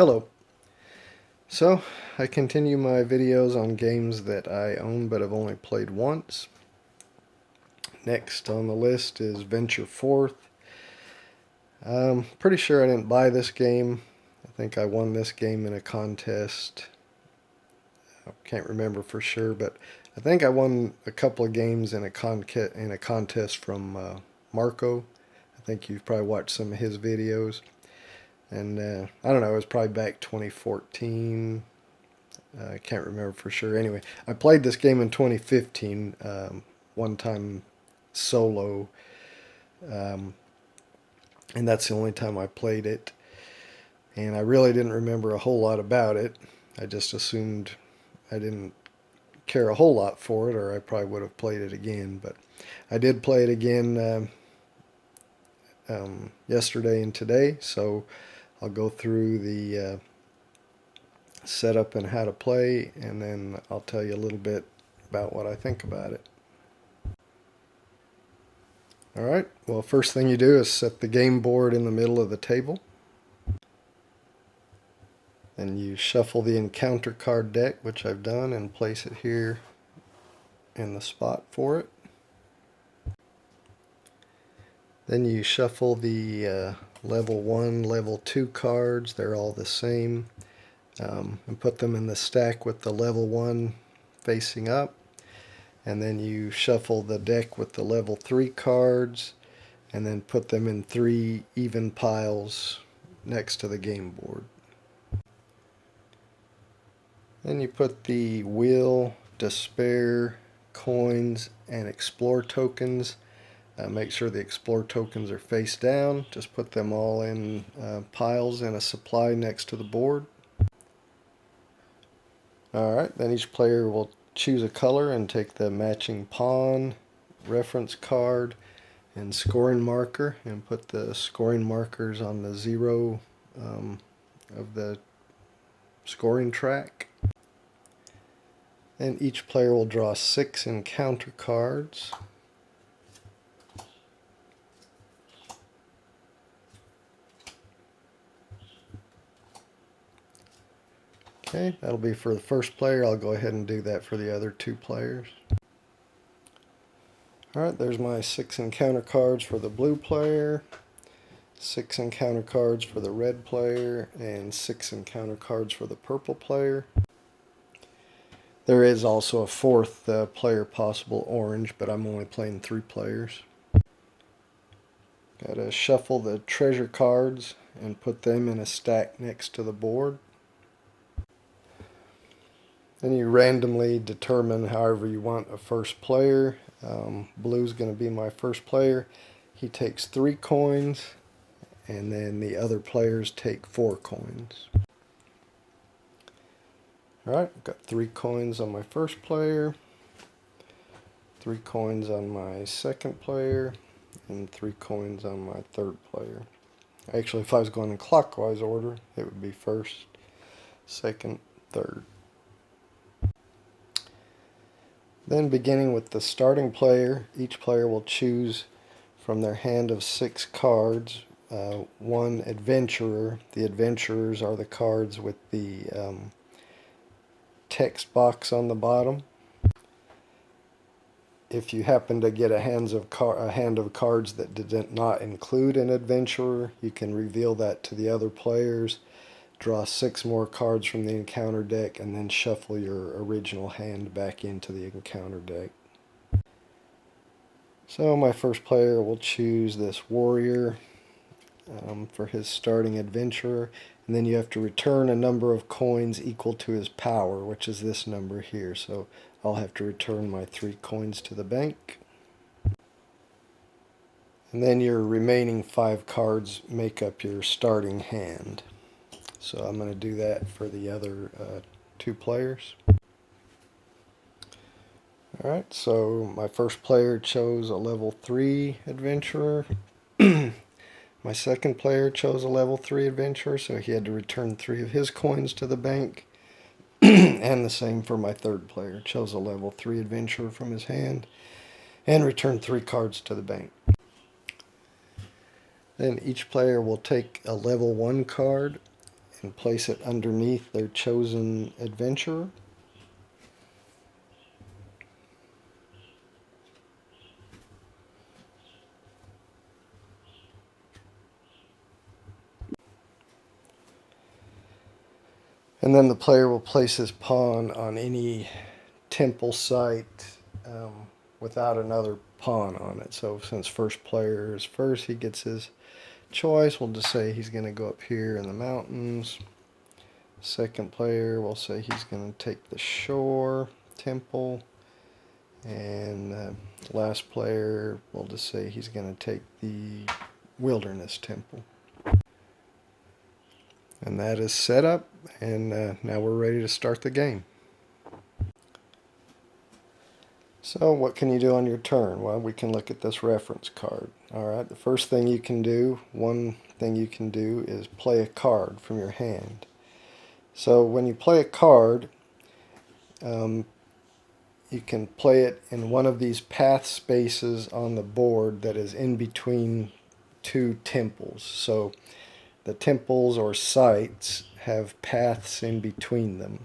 Hello. So, I continue my videos on games that I own but have only played once. Next on the list is Venture Forth. Pretty sure I didn't buy this game. I think I won this game in a contest. I can't remember for sure, but I think I won a couple of games in a contest from Marco. I think you've probably watched some of his videos. And I don't know, it was probably back 2014. I can't remember for sure. Anyway, I played this game in 2015, one time solo, um, and that's the only time I played it. And I really didn't remember a whole lot about it. I just assumed I didn't care a whole lot for it, or I probably would have played it again. But I did play it again yesterday and today, so I'll go through the setup and how to play, and then I'll tell you a little bit about what I think about it. Alright, well, first thing you do is set the game board in the middle of the table. Then you shuffle the encounter card deck, which I've done, and place it here in the spot for it. Then you shuffle the level 1, level 2 cards. They're all the same. And put them in the stack with the level 1 facing up. And then you shuffle the deck with the level 3 cards and then put them in 3 even piles next to the game board. Then you put the wheel, despair, coins, and explore tokens. Make sure the explore tokens are face down. Just put them all in piles in a supply next to the board. Alright, then each player will choose a color and take the matching pawn, reference card, and scoring marker, and put the scoring markers on the 0 of the scoring track. And each player will draw 6 encounter cards. Okay, that'll be for the first player. I'll go ahead and do that for the other 2 players. Alright, there's my 6 encounter cards for the blue player, 6 encounter cards for the red player, and 6 encounter cards for the purple player. There is also a 4th player possible, orange, but I'm only playing 3 players. Gotta shuffle the treasure cards and put them in a stack next to the board. Then you randomly determine however you want a first player. Blue's going to be my first player. He takes 3 coins, and then the other players take 4 coins. Alright, I've got 3 coins on my first player, 3 coins on my second player, and 3 coins on my third player. Actually, if I was going in clockwise order, it would be first, second, third. Then beginning with the starting player, each player will choose from their hand of 6 cards, 1 adventurer. The adventurers are the cards with the text box on the bottom. If you happen to get a hand of cards that did not include an adventurer, you can reveal that to the other players. Draw 6 more cards from the encounter deck, and then shuffle your original hand back into the encounter deck. So my first player will choose this warrior for his starting adventurer, and then you have to return a number of coins equal to his power, which is this number here. So I'll have to return my 3 coins to the bank. And then your remaining 5 cards make up your starting hand. So I'm going to do that for the other 2 players. Alright, so my first player chose a level 3 adventurer. My second player chose a level 3 adventurer, so he had to return 3 of his coins to the bank. And the same for my third player. Chose a level 3 adventurer from his hand and returned 3 cards to the bank. Then each player will take a level 1 card and place it underneath their chosen adventurer. And then the player will place his pawn on any temple site without another pawn on it. So since first player is first, he gets his choice. We'll just say he's going to go up here in the mountains. Second player will say he's going to take the shore temple. And last player will just say he's going to take the wilderness temple. And that is set up, and now we're ready to start the game. So what can you do on your turn? Well, we can look at this reference card. Alright, the first thing you can do, one thing you can do is play a card from your hand. So when you play a card, you can play it in one of these path spaces on the board that is in between two temples. So the temples or sites have paths in between them.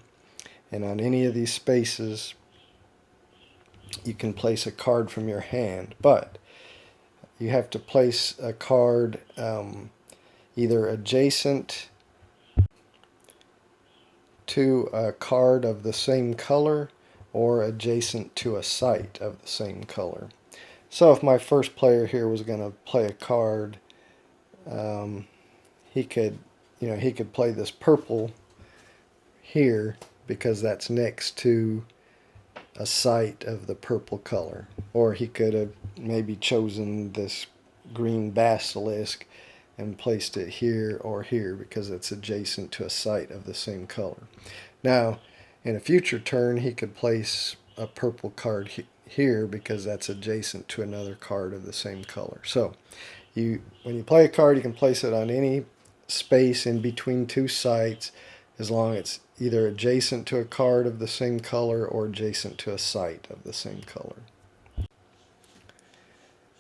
And on any of these spaces, you can place a card from your hand. But you have to place a card either adjacent to a card of the same color or adjacent to a site of the same color. So if my first player here was going to play a card, he could play this purple here because that's next to a site of the purple color. Or he could have maybe chosen this green basilisk and placed it here or here because it's adjacent to a site of the same color. Now, in a future turn, he could place a purple card here because that's adjacent to another card of the same color. So, when you play a card, you can place it on any space in between two sites as long as it's either adjacent to a card of the same color or adjacent to a site of the same color.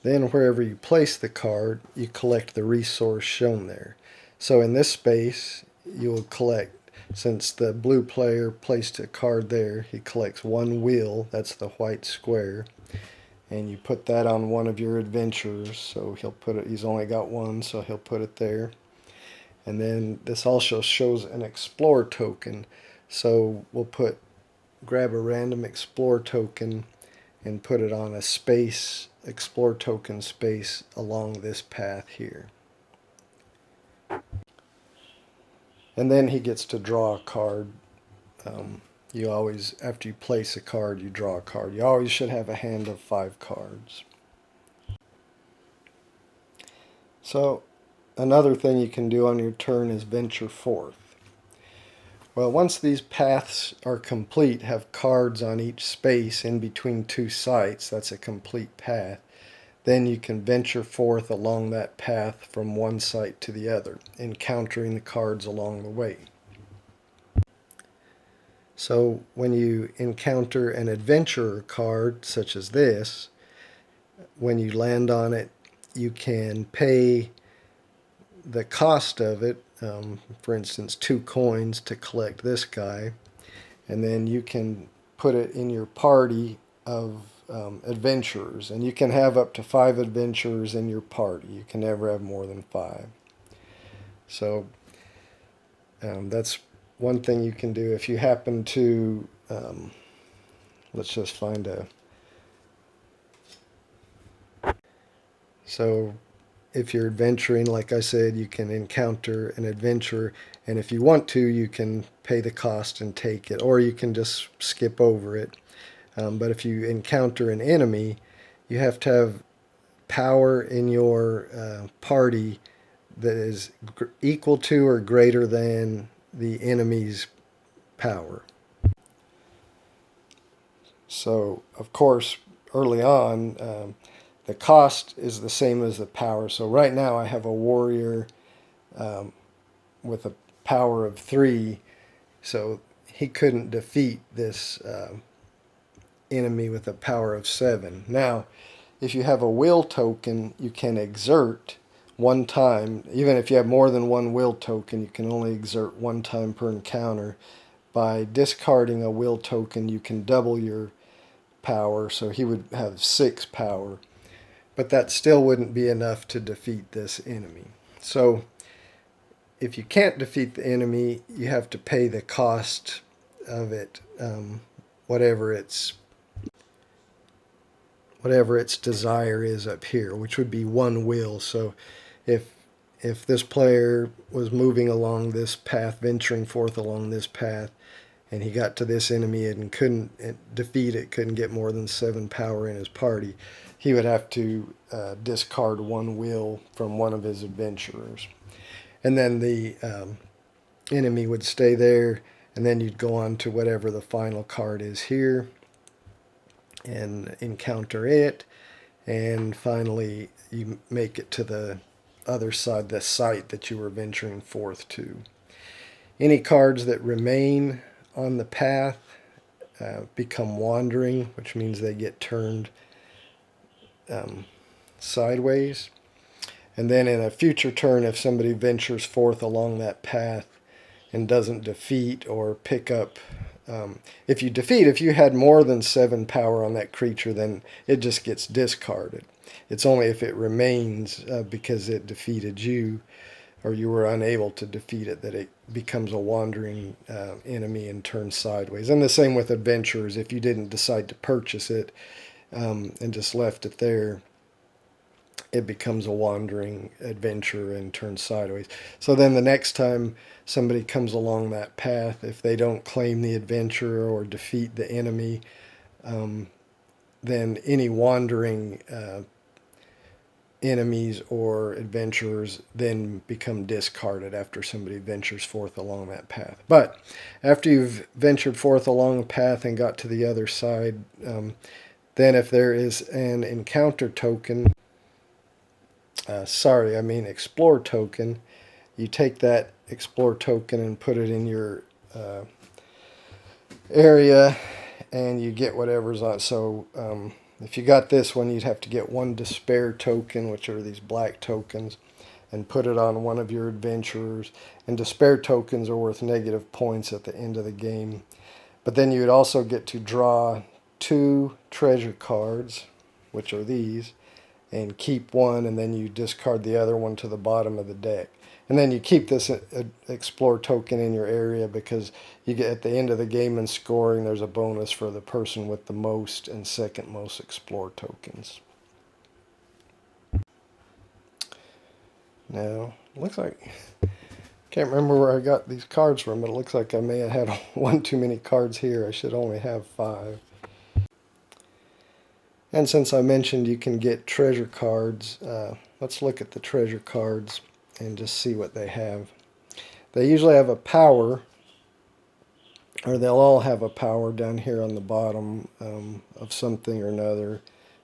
Then wherever you place the card, you collect the resource shown there. So in this space, you will collect, since the blue player placed a card there, he collects one wheel, that's the white square, and you put that on one of your adventurers. So he'll put it, he's only got one, so he'll put it there. And then this also shows an explore token. So we'll grab a random explore token and put it on a space, explore token space along this path here. And then he gets to draw a card. You always, after you place a card, you draw a card. You always should have a hand of 5 cards. So another thing you can do on your turn is venture forth. Well, once these paths are complete, have cards on each space in between two sites, that's a complete path, then you can venture forth along that path from one site to the other, encountering the cards along the way. So when you encounter an adventurer card, such as this, when you land on it, you can pay the cost of it, for instance 2 coins to collect this guy, and then you can put it in your party of adventurers, and you can have up to 5 adventurers in your party. You can never have more than 5. So that's one thing you can do. If you happen to, let's just find a, so if you're adventuring, like I said, you can encounter an adventurer, and if you want to, you can pay the cost and take it, or you can just skip over it. But if you encounter an enemy, you have to have power in your party that is equal to or greater than the enemy's power. So, of course, early on, the cost is the same as the power. So right now I have a warrior with a power of 3, so he couldn't defeat this enemy with a power of 7. Now, if you have a will token, you can exert one time. Even if you have more than one will token, you can only exert one time per encounter. By discarding a will token, you can double your power, so he would have 6 power. But that still wouldn't be enough to defeat this enemy. So if you can't defeat the enemy, you have to pay the cost of it, whatever its desire is up here, which would be one will. So if this player was moving along this path, venturing forth along this path, and he got to this enemy and couldn't defeat it, couldn't get more than 7 power in his party, he would have to discard one will from one of his adventurers. And then the enemy would stay there, and then you'd go on to whatever the final card is here and encounter it, and finally you make it to the other side, the site that you were venturing forth to. Any cards that remain on the path become wandering, which means they get turned sideways. And then in a future turn, if somebody ventures forth along that path and doesn't defeat or pick up, if you had more than 7 power on that creature, then it just gets discarded. It's only if it remains because it defeated you, or you were unable to defeat it, that it becomes a wandering enemy and turns sideways. And the same with adventurers. If you didn't decide to purchase it and just left it there, it becomes a wandering adventurer and turns sideways. So then the next time somebody comes along that path, if they don't claim the adventurer or defeat the enemy, then any wandering enemies or adventurers then become discarded after somebody ventures forth along that path. But after you've ventured forth along the path and got to the other side, then if there is an encounter token, explore token, you take that explore token and put it in your area, and you get whatever's on. So if you got this one, you'd have to get 1 despair token, which are these black tokens, and put it on one of your adventurers. And despair tokens are worth negative points at the end of the game. But then you would also get to draw 2 treasure cards, which are these, and keep one, and then you discard the other one to the bottom of the deck. And then you keep this explore token in your area, because you get at the end of the game in scoring, there's a bonus for the person with the most and second most explore tokens. Now, looks like, can't remember where I got these cards from, but it looks like I may have had one too many cards here. I should only have 5. And since I mentioned you can get treasure cards, let's look at the treasure cards and just see what they have. They usually have a power, or they'll all have a power down here on the bottom of something or another.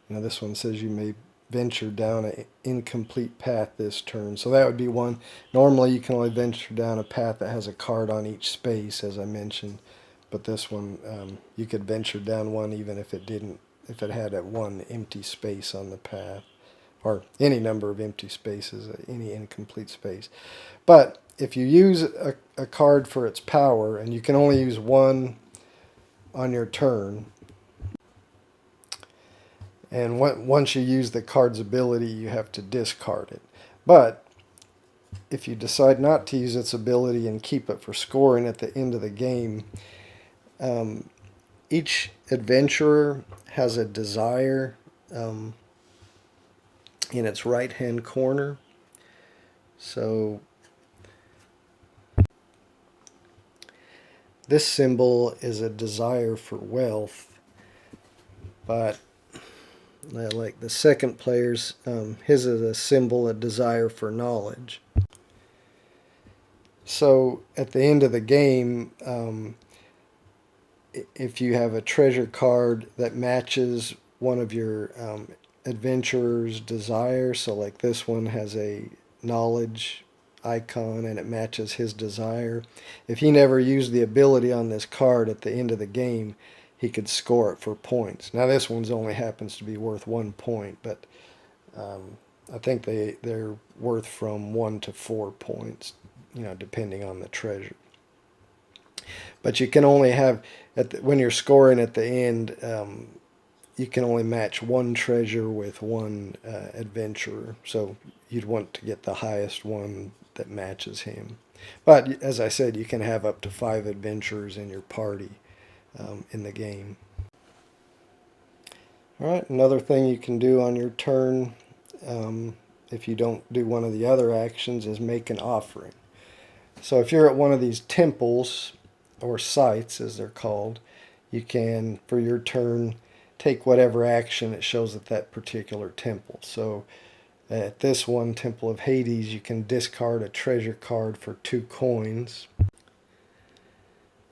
This one says you may venture down an incomplete path this turn. So that would be one. Normally you can only venture down a path that has a card on each space, as I mentioned. But this one, you could venture down one even if it didn't, if it had one empty space on the path, or any number of empty spaces, any incomplete space. But if you use a card for its power, and you can only use one on your turn, and once you use the card's ability, you have to discard it. But if you decide not to use its ability and keep it for scoring at the end of the game, each adventurer has a desire in its right-hand corner. So this symbol is a desire for wealth, but like the second player's, his is a symbol, a desire for knowledge. So at the end of the game, if you have a treasure card that matches one of your adventurer's desire, so like this one has a knowledge icon and it matches his desire, if he never used the ability on this card at the end of the game, he could score it for points. Now this one's only happens to be worth 1 point, but I think they're worth from 1 to 4 points, depending on the treasure. But you can only have, when you're scoring at the end, you can only match one treasure with one adventurer. So you'd want to get the highest one that matches him. But as I said, you can have up to 5 adventurers in your party in the game. Alright, another thing you can do on your turn, if you don't do one of the other actions, is make an offering. So if you're at one of these temples, or sites as they're called, you can, for your turn, take whatever action it shows at that particular temple. So at this one, Temple of Hades, you can discard a treasure card for 2 coins.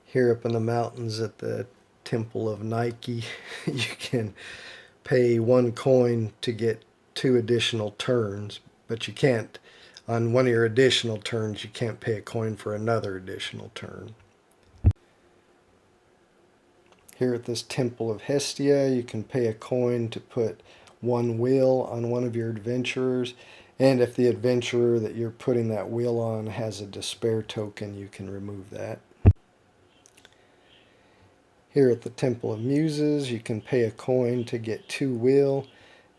Here up in the mountains at the Temple of Nike, you can pay 1 coin to get 2 additional turns, but you can't, on one of your additional turns, you can't pay a coin for another additional turn. Here at this Temple of Hestia, you can pay a coin to put 1 wheel on one of your adventurers, and if the adventurer that you're putting that wheel on has a despair token, you can remove that. Here at the Temple of Muses, you can pay a coin to get 2 wheel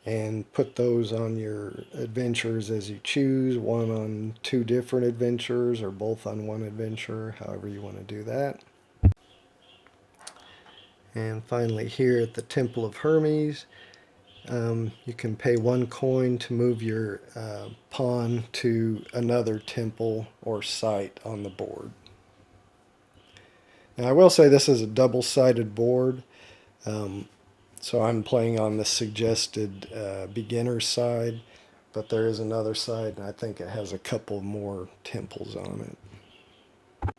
and put those on your adventurers as you choose, one on 2 different adventurers or both on 1 adventurer, however you want to do that. And finally here at the Temple of Hermes, you can pay 1 coin to move your pawn to another temple or site on the board. Now I will say this is a double-sided board, so I'm playing on the suggested beginner side, but there is another side and I think it has a couple more temples on it.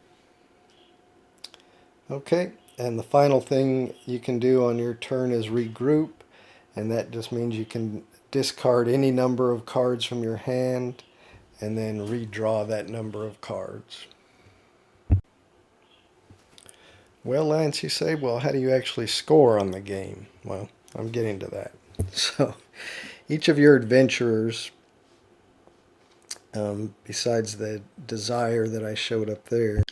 Okay. And the final thing you can do on your turn is regroup, and that just means you can discard any number of cards from your hand and then redraw that number of cards. Well, Lance, you say, well, how do you actually score on the game? Well, I'm getting to that. So each of your adventurers, besides the desire that I showed up there,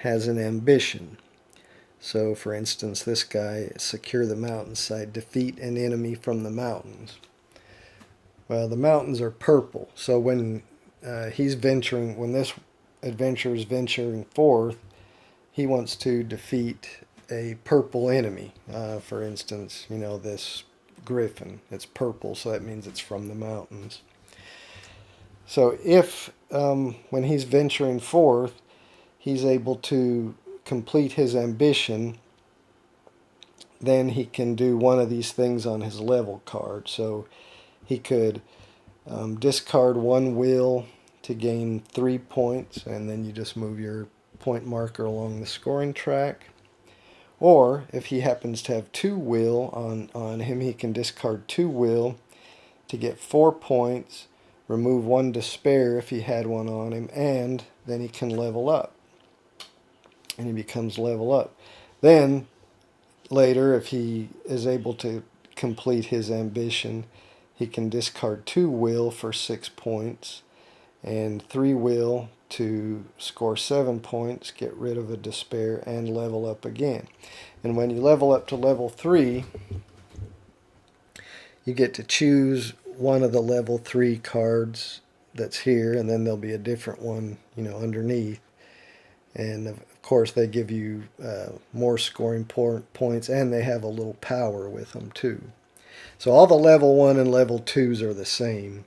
has an ambition. So for instance, this guy, secure the mountainside, defeat an enemy from the mountains. Well, the mountains are purple, so when when this adventurer is venturing forth, he wants to defeat a purple enemy. For instance, this griffin, it's purple, so that means it's from the mountains. So if, when he's venturing forth, he's able to complete his ambition, then he can do one of these things on his level card. So he could discard 1 wheel to gain 3 points, and then you just move your point marker along the scoring track. Or if he happens to have 2 wheel on him, he can discard 2 wheel to get 4 points, remove 1 despair if he had one on him, and then he can level up. And he becomes level up. Then later, if he is able to complete his ambition, he can discard 2 will for 6 points and 3 will to score 7 points, get rid of a despair, and level up again. And when you level up to level 3, you get to choose one of the level 3 cards that's here, and then there'll be a different one, underneath. And of course, they give you more scoring points, and they have a little power with them too. So all the level 1 and level 2s are the same.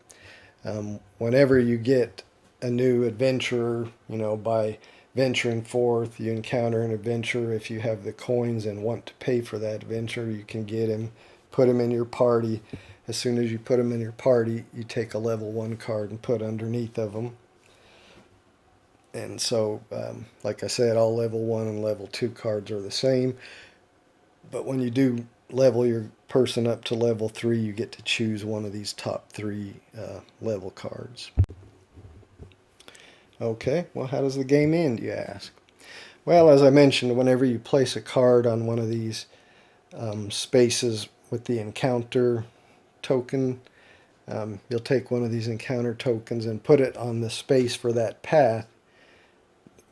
Whenever you get a new adventurer, by venturing forth, you encounter an adventurer. If you have the coins and want to pay for that adventurer, you can get him, put him in your party. As soon as you put him in your party, you take a level 1 card and put underneath of him. And so, like I said, all level 1 and level 2 cards are the same. But when you do level your person up to level 3, you get to choose one of these top 3 level cards. Okay, well, how does the game end, you ask? Well, as I mentioned, whenever you place a card on one of these spaces with the encounter token, You'll take one of these encounter tokens and put it on the space for that path.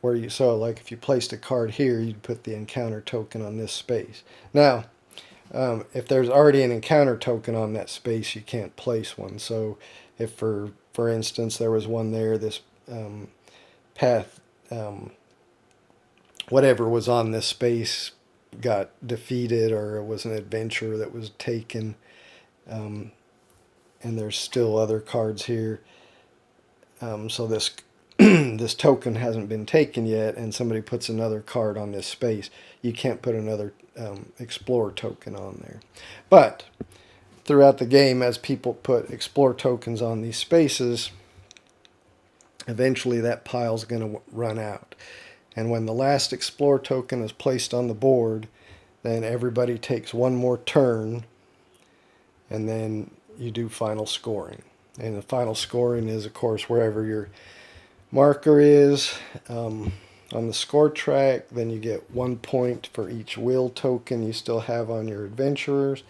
Where you, so like if you placed a card here, you'd put the encounter token on this space. Now, if there's already an encounter token on that space, you can't place one. So if for instance there was one there, this path, whatever was on this space got defeated, or it was an adventure that was taken, and there's still other cards here. So this this token hasn't been taken yet, and somebody puts another card on this space, you can't put another Explorer token on there. But throughout the game, as people put Explorer tokens on these spaces, eventually that pile's going to run out. And when the last Explorer token is placed on the board, then everybody takes one more turn, and then you do final scoring. And the final scoring is, of course, wherever your marker is on the score track. Then you get 1 point for each will token you still have on your adventurers.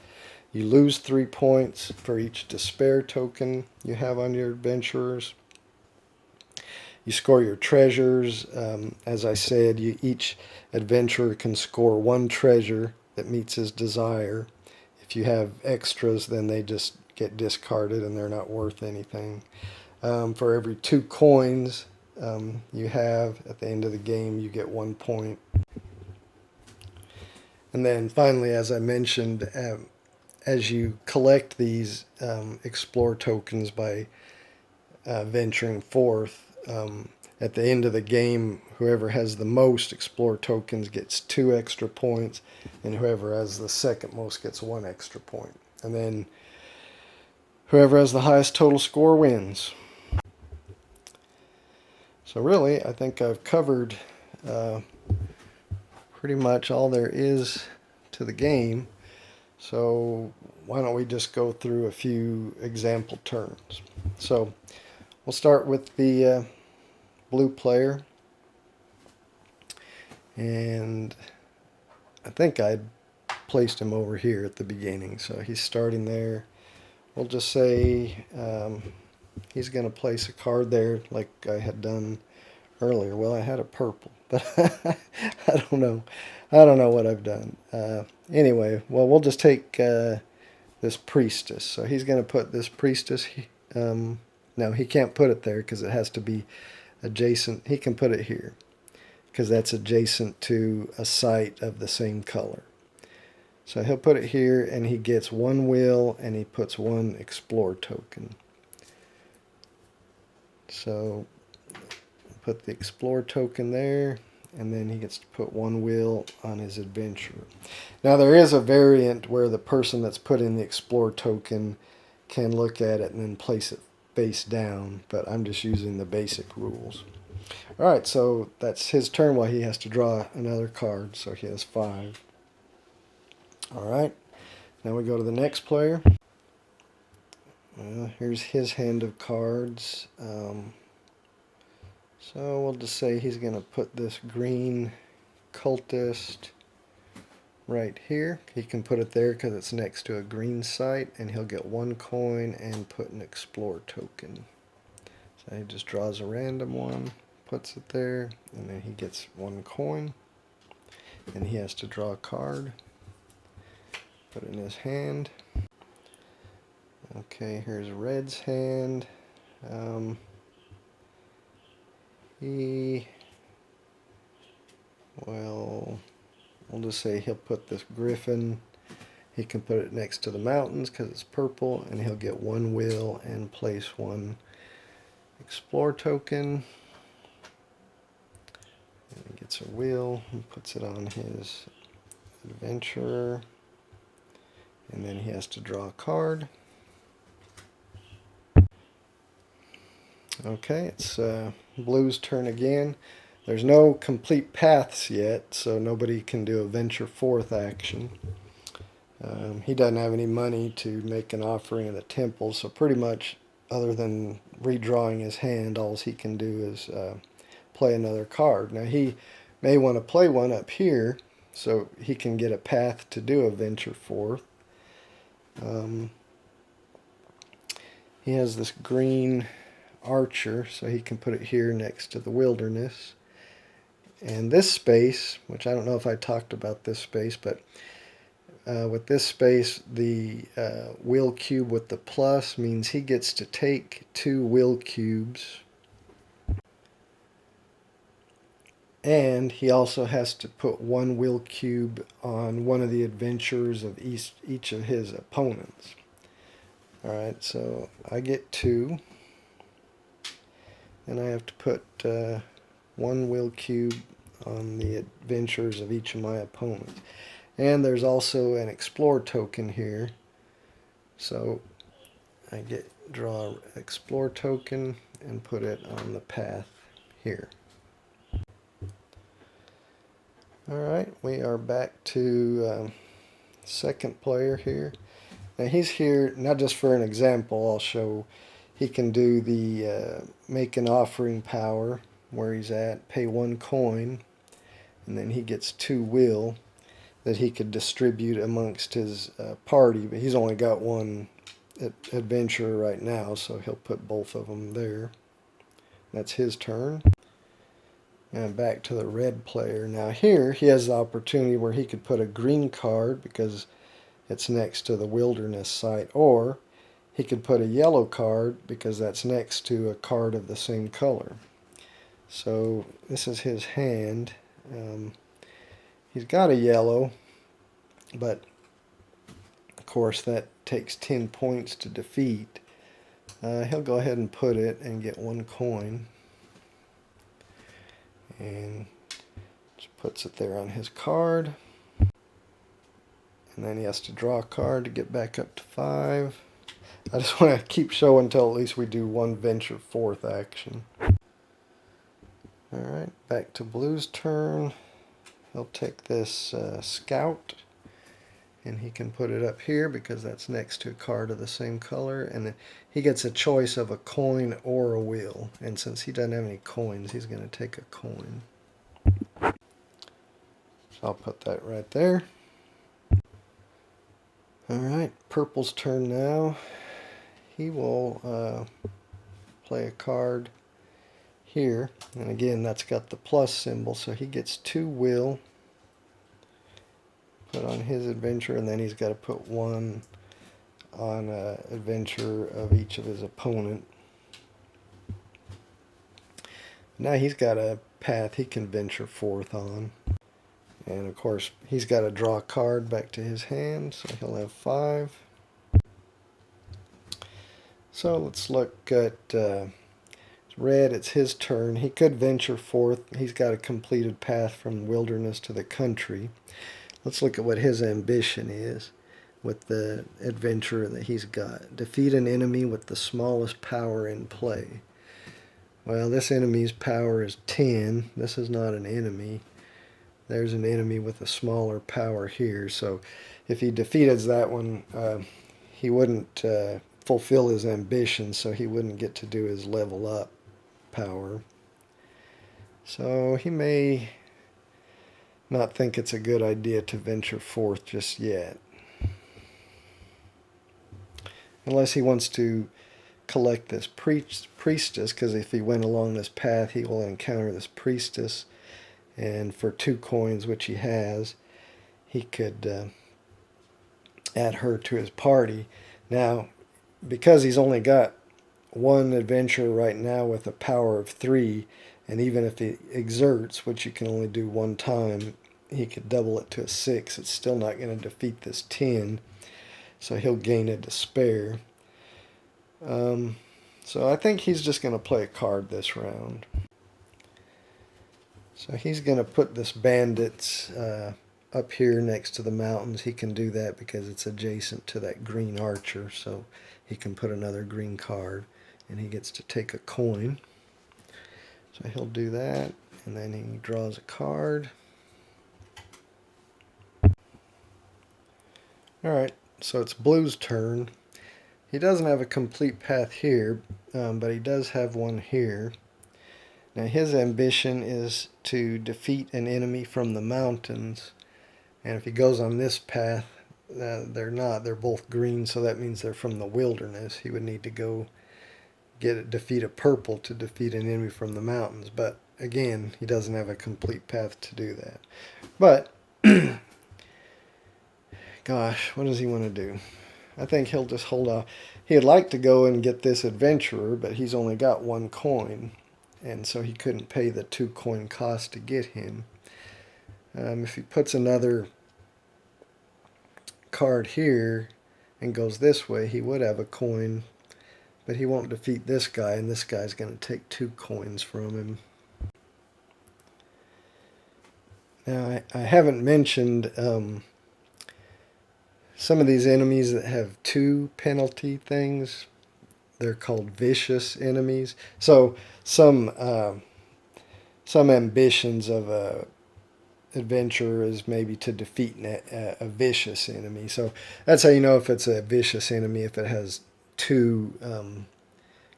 You lose 3 points for each despair token you have on your adventurers. You score your treasures. As I said, each adventurer can score 1 treasure that meets his desire. If you have extras, then they just get discarded and they're not worth anything. For every 2 coins you have at the end of the game, you get 1 point. And then finally, as I mentioned, as you collect these Explore tokens by venturing forth, at the end of the game, whoever has the most Explore tokens gets 2 extra points, and whoever has the second most gets 1 extra point. And then whoever has the highest total score wins. So really, I think I've covered pretty much all there is to the game. So why don't we just go through a few example turns. So we'll start with the blue player. And I think I placed him over here at the beginning. So he's starting there. We'll just say he's going to place a card there like I had done earlier. Well, I had a purple, but I don't know. I don't know what I've done. Anyway, well, we'll just take this priestess. So he's going to put this priestess. No, he can't put it there because it has to be adjacent. He can put it here because that's adjacent to a site of the same color. So he'll put it here, and he gets 1 will, and he puts 1 explore token. So put the explore token there, and then he gets to put 1 will on his adventure. Now there is a variant where the person that's putting the explore token can look at it and then place it face down, but I'm just using the basic rules. Alright, so that's his turn. Well, he has to draw another card, so he has 5. Alright, now we go to the next player. Well, here's his hand of cards. So we'll just say he's going to put this green cultist right here. He can put it there because it's next to a green site, and he'll get 1 coin and put an explore token. So he just draws a random one, puts it there, and then he gets 1 coin, and he has to draw a card, put it in his hand. Okay, here's red's hand. Well, we'll just say he'll put this griffin. He can put it next to the mountains because it's purple, and he'll get 1 will and place 1 explore token. And he gets a will and puts it on his adventurer, and then he has to draw a card. Okay, it's blue's turn again. There's no complete paths yet, so nobody can do a venture forth action. He doesn't have any money to make an offering in the temple, so pretty much other than redrawing his hand, all he can do is play another card. Now he may want to play one up here so he can get a he has this green archer, so he can put it here next to the wilderness. And this space, which I don't know if I talked about this space, but with this space, the will cube with the plus means he gets to take 2 will cubes. And he also has to put 1 will cube on one of the adventurers of each of his opponents. Alright, so I get 2. And I have to put 1 will cube on the adventurers of each of my opponents. And there's also an explore token here. So I draw an explore token and put it on the path here. Alright, we are back to second player here. Now he's here not just for an example. I'll show he can do the make an offering power where he's at, pay 1 coin, and then he gets 2 will that he could distribute amongst his party, but he's only got 1 adventurer right now, so he'll put both of them there. That's his turn. And back to the red player. Now here he has the opportunity where he could put a green card because it's next to the wilderness site, or he could put a yellow card because that's next to a card of the same color. So this is his hand. He's got a yellow, but of course that takes 10 points to defeat. He'll go ahead and put it and get 1 coin. And just puts it there on his card. And then he has to draw a card to get back up to 5. I just want to keep showing until at least we do 1 venture 4th action. Alright, back to blue's turn. He'll take this scout and he can put it up here because that's next to a card of the same color, and then he gets a choice of a coin or a will, and since he doesn't have any coins, he's going to take a coin. So I'll put that right there. Alright, purple's turn now. He will play a card here, and again that's got the plus symbol, so he gets 2 will put on his adventure, and then he's got to put 1 on an adventure of each of his opponent. Now he's got a path he can venture 4th on, and of course he's got to draw a card back to his hand, so he'll have 5. So let's look at red. It's his turn. He could venture 4th. He's got a completed path from wilderness to the country. Let's look at what his ambition is with the adventure that he's got. Defeat an enemy with the smallest power in play. Well, this enemy's power is 10. This is not an enemy. There's an enemy with a smaller power here. So if he defeated that one, he wouldn't fulfill his ambition, so he wouldn't get to do his level up power. So he may not think it's a good idea to venture 4th just yet. Unless he wants to collect this priestess, because if he went along this path he will encounter this priestess, and for 2 coins, which he has, he could add her to his party. Now, because he's only got 1 adventure right now with a power of 3, and even if he exerts, which you can only do 1 time, he could double it to a 6. It's still not going to defeat this 10, so he'll gain a despair. So I think he's just going to play a card this round. So he's going to put this bandits up here next to the mountains. He can do that because it's adjacent to that green archer, so he can put another green card, and he gets to take a coin. So he'll do that, and then he draws a card. Alright, so it's blue's turn. He doesn't have a complete path here, but he does have one here. Now his ambition is to defeat an enemy from the mountains, and if he goes on this path, they're both green, so that means they're from the wilderness. He would need to go defeat a purple to defeat an enemy from the mountains. But again, he doesn't have a complete path to do that. But gosh, what does he want to do? I think he'll just hold off. He'd like to go and get this adventurer, but he's only got 1 coin, and so he couldn't pay the 2 coin cost to get him. If he puts another card here and goes this way, he would have a coin, but he won't defeat this guy, and this guy's going to take 2 coins from him. Now, I haven't mentioned some of these enemies that have 2 penalty things. They're called vicious enemies. So some ambitions of a adventurer is maybe to defeat a vicious enemy. So that's how you know if it's a vicious enemy, if it has 2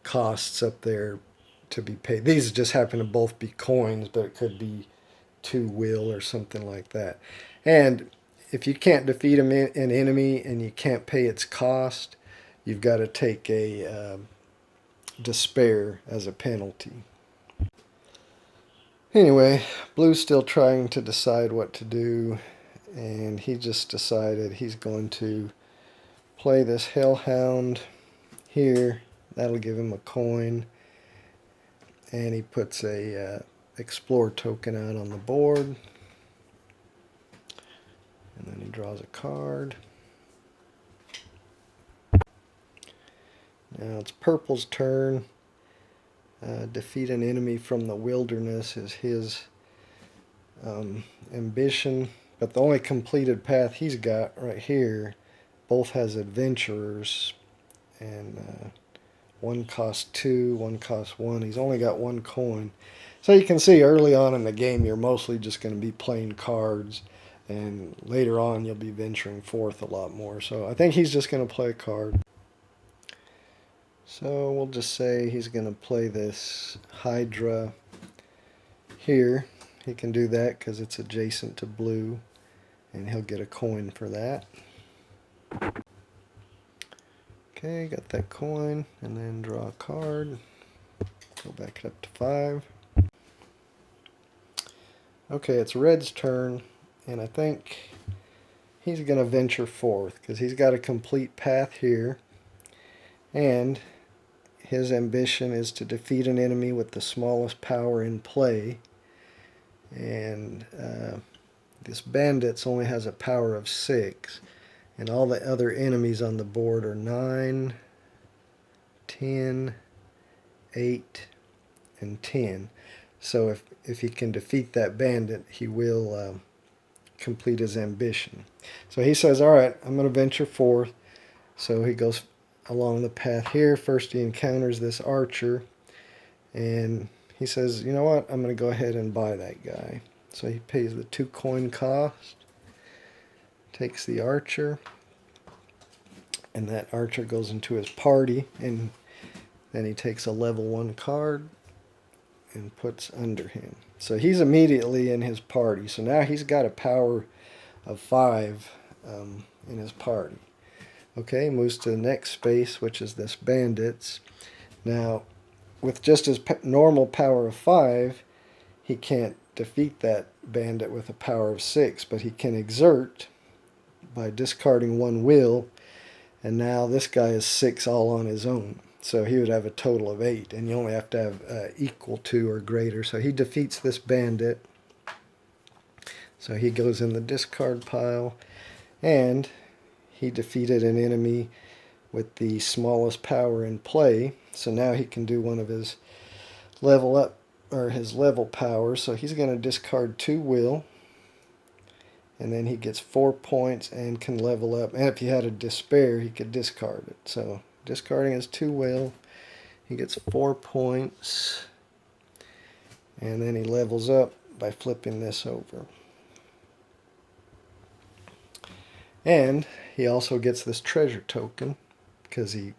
costs up there to be paid. These just happen to both be coins, but it could be 2 will or something like that. And if you can't defeat an enemy and you can't pay its cost, you've got to take a despair as a penalty. Anyway, Blue's still trying to decide what to do, and he just decided he's going to play this Hellhound here. That'll give him a coin, and he puts a Explore token out on the board, and then he draws a card. Now it's Purple's turn. Defeat an enemy from the wilderness is his ambition, but the only completed path he's got right here both has adventurers, and 1 costs 2, 1 costs 1. He's only got 1 coin. So you can see early on in the game you're mostly just going to be playing cards, and later on you'll be venturing forth a lot more. So I think he's just going to play a card. So we'll just say he's going to play this Hydra here. He can do that because it's adjacent to Blue, and he'll get a coin for that. Okay, got that coin, and then draw a card. Go back up to 5. Okay, it's Red's turn, and I think he's going to venture forth because he's got a complete path here, and his ambition is to defeat an enemy with the smallest power in play, and this Bandits only has a power of 6, and all the other enemies on the board are 9, 10, 8, and 10. So if he can defeat that bandit, he will complete his ambition. So he says, all right, I'm going to venture forth. So he goes along the path here. First he encounters this archer, and he says, you know what, I'm going to go ahead and buy that guy. So he pays the 2 coin cost, takes the archer, and that archer goes into his party, and then he takes a level 1 card and puts under him. So he's immediately in his party. So now he's got a power of 5 in his party. Okay, moves to the next space, which is this Bandits. Now, with just his normal power of 5, he can't defeat that bandit with a power of 6, but he can exert by discarding 1 will, and now this guy is 6 all on his own. So he would have a total of 8, and you only have to have equal to or greater. So he defeats this bandit. So he goes in the discard pile, and he defeated an enemy with the smallest power in play. So now he can do one of his level up, or his level power. So he's going to discard 2 will, and then he gets 4 points and can level up. And if he had a despair, he could discard it. So discarding his 2 will, he gets 4 points, and then he levels up by flipping this over. And he also gets this treasure token because he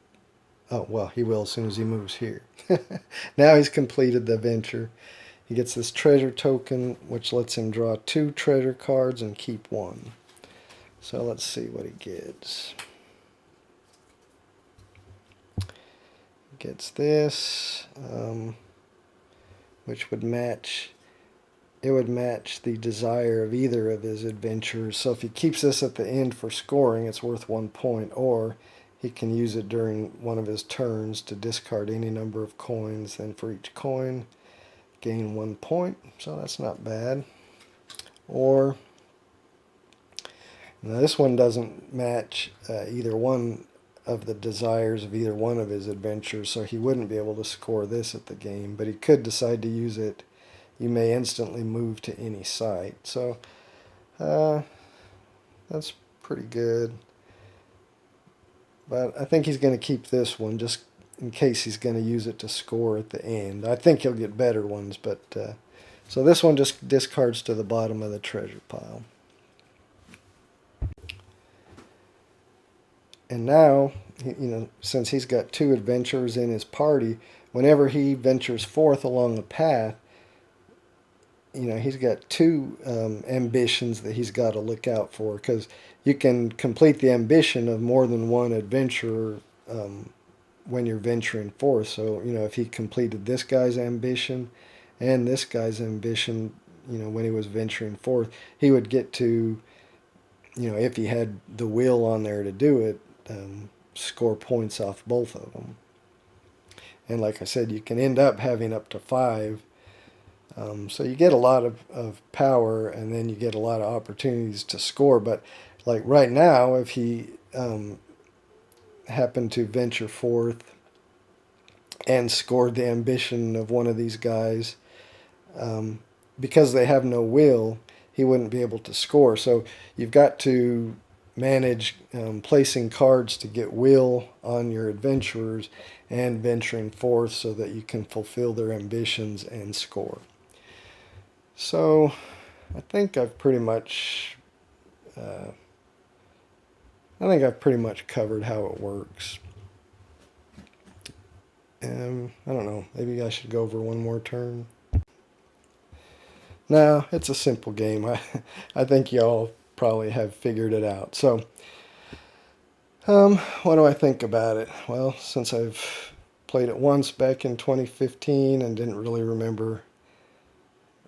will as soon as he moves here. Now he's completed the venture. He gets this treasure token, which lets him draw 2 treasure cards and keep 1. So let's see what he gets. gets this, which would match. It would match the desire of either of his adventures. So if he keeps this at the end for scoring, it's worth 1 point, or he can use it during one of his turns to discard any number of coins. Then for each coin, gain 1 point. So that's not bad. Or, now this one doesn't match either one of the desires of either one of his adventures, so he wouldn't be able to score this at the game, but he could decide to use it. You may instantly move to any site. So that's pretty good. But I think he's going to keep this one just in case he's going to use it to score at the end. I think he'll get better ones, but so this one just discards to the bottom of the treasure pile. And now, since he's got 2 adventurers in his party, whenever he ventures forth along the path, he's got 2 ambitions that he's got to look out for, because you can complete the ambition of more than one adventurer when you're venturing forth. So, if he completed this guy's ambition and this guy's ambition, when he was venturing forth, he would get to, if he had the will on there to do it, score points off both of them. And like I said, you can end up having up to 5. So you get a lot of power, and then you get a lot of opportunities to score. But like right now, if he happened to venture forth and scored the ambition of one of these guys, because they have no will, he wouldn't be able to score. So you've got to manage placing cards to get will on your adventurers and venturing forth so that you can fulfill their ambitions and score. So I think I've pretty much covered how it works. I don't know, maybe I should go over one more turn. No, it's a simple game. I think y'all probably have figured it out. So what do I think about it? Well, since I've played it once back in 2015 and didn't really remember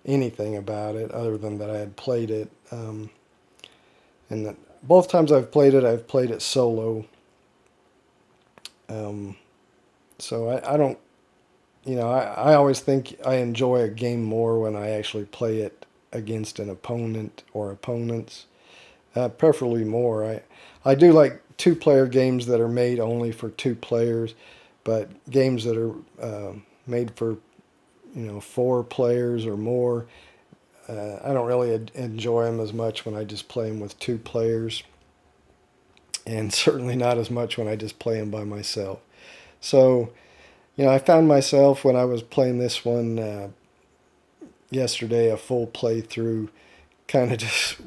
anything about it other than that I had played it, and that both times I've played it solo. So I don't, I always think I enjoy a game more when I actually play it against an opponent or opponents, preferably more. I do like 2-player games that are made only for 2 players, but games that are made for 4 players or more, I don't really enjoy them as much when I just play them with 2 players, and certainly not as much when I just play them by myself. So, I found myself when I was playing this one yesterday, a full playthrough, kind of just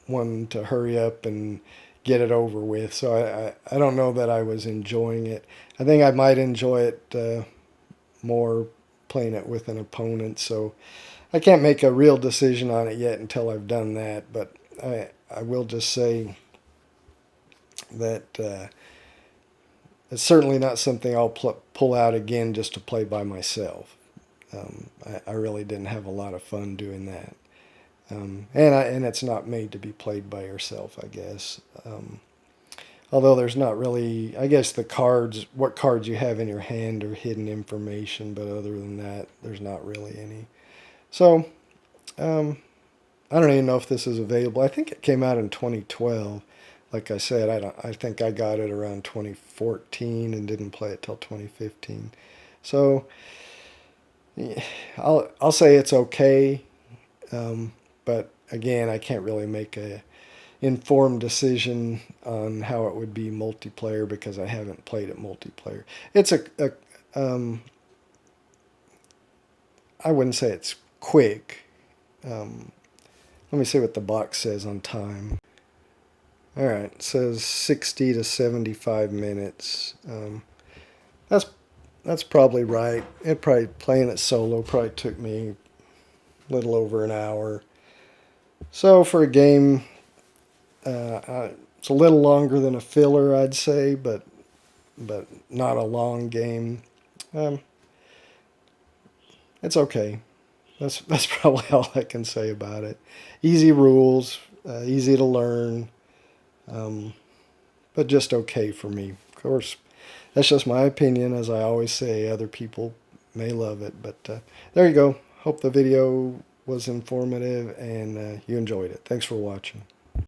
wanting to hurry up and get it over with. So I don't know that I was enjoying it. I think I might enjoy it more playing it with an opponent. So I can't make a real decision on it yet until I've done that. But I will just say that it's certainly not something I'll pull out again just to play by myself. I really didn't have a lot of fun doing that. And it's not made to be played by yourself, I guess. Although there's not really, I guess what cards you have in your hand are hidden information, but other than that, there's not really any. So, I don't even know if this is available. I think it came out in 2012. Like I said, I think I got it around 2014 and didn't play it till 2015. So, yeah, I'll say it's okay. But again, I can't really make a informed decision on how it would be multiplayer because I haven't played it multiplayer. It's I wouldn't say it's quick. Let me see what the box says on time. All right, it says 60 to 75 minutes. That's probably right. Playing it solo probably took me a little over an hour. So for a game, it's a little longer than a filler, I'd say, but but not a long game. Um, it's okay. That's probably all I can say about it. Easy rules, easy to learn, um, but just okay for me. Of course, that's just my opinion. As I always say, other people may love it, but there you go. Hope the video was informative and you enjoyed it. Thanks for watching.